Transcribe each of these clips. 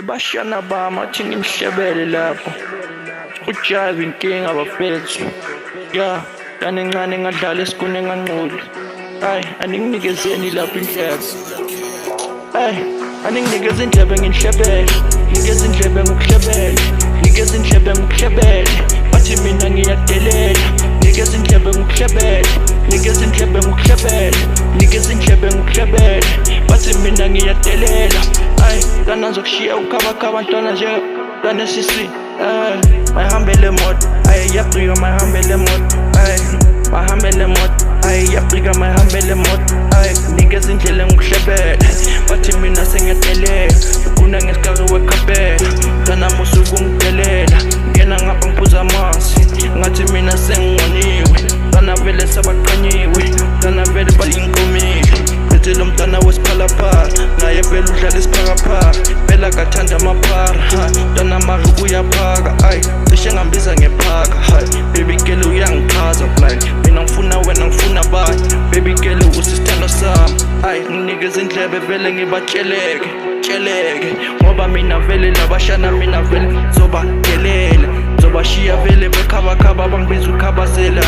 Bashana bami athi ngimhlebele lapho ujazi inkinga bafethu ya dane encane engadlala esikune enganquli hayi aninginikezeni lapho indlebe hayi aninginikeza indlebe nginhlebele nikeza indlebe ngokuhlebele nikeza indlebe ngokuhlebele bathi mina ngiyadelela nikeza indlebe ngokuhlebele nikeza indlebe ngokuhlebele nikeza indlebe ngokuhlebele bathi mina ngiyadelela hayi kana zokushiya ukhabakaba ntwana nje kana sisi mahambele moto yabrika mahambele moto mahambele moto yabrika mahambele moto nikeza indlela ngokuhlebele bathi mina sengiyadelela uguna ngesikari wekhapela kana musuku ngidelela ngena ngapha ngiphuza amanzi ngathi mina sengingoniwe kana vele sabaqanyiwe kana vele bayinqomile bethe lo mntana wesiphalaphala naye phela udlala isiphakaphaka phela kathanda amaphara mntana mari uyaphaka cishe ngambiza ngephaka baby girl uyangichaza blind mina ngifuna wena ngifuna bani baby girl usisithando sami nginikeza indlebe vele ngibatsheleke ngoba mina vele labashana mina vele zobadelela zobashiya vele bekhabakaba bangibiza ukhabazela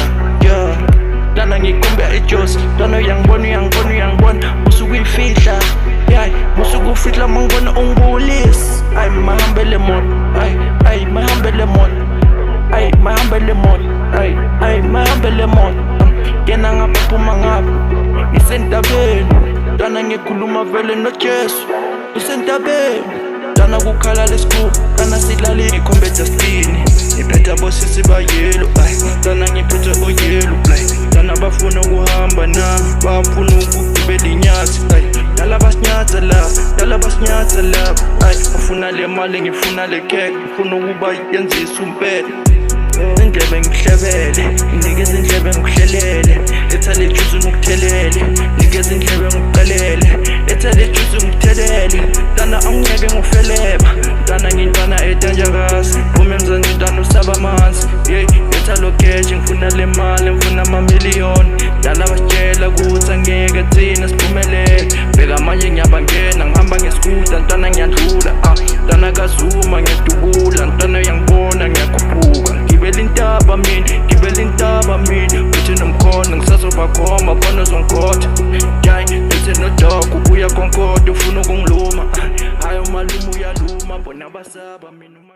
dana ngikumbea ijosi dana uyangibona usuku uyifihla usuku ufihla mangibona ungibulisi mahambele moto mahambele moto mahambele moto mahambele moto ngena ngapha phuma ngapha isentabeni dana ngikhuluma vele nojesu isentabeni dana kukhala lesikhubu kana silale ikhombe Justine ngiphethe abosisi bayelo dana ngiphethe oyelo dana bafuna ukuhamba na bafuna ukugibela inyathi dala basinyatha la bafuna le mali ngifuna le cake ngifuna ukuba yenzisa umpela indlebe ngihlebele nikeza indlebe ngikuhlelele letha le juice ngikuthelele nikeza indlebe ngikuqalele letha le juice ngikuthelele dana angiyeke ngofeleba dana ngintwana edangerous uma emzansi dana usaba amanzi letha lo cash ngifuna le mali ngifuna ama-million dala basitshela ukuthi angeke thina siphumelele bheka manje ngiyabangena ngihamba ngesikuta ntwana ngiyadlula ntwana kazuma ngiyadubula ntwana uyangibona ngiyakhuphuka gibela intaba mina uthi nomkhona ngisazobakhoma khona zongikhotha bethe nodog ubuya konkoda ufuna ukungiluma hayi umalume uyaluma bona basaba mina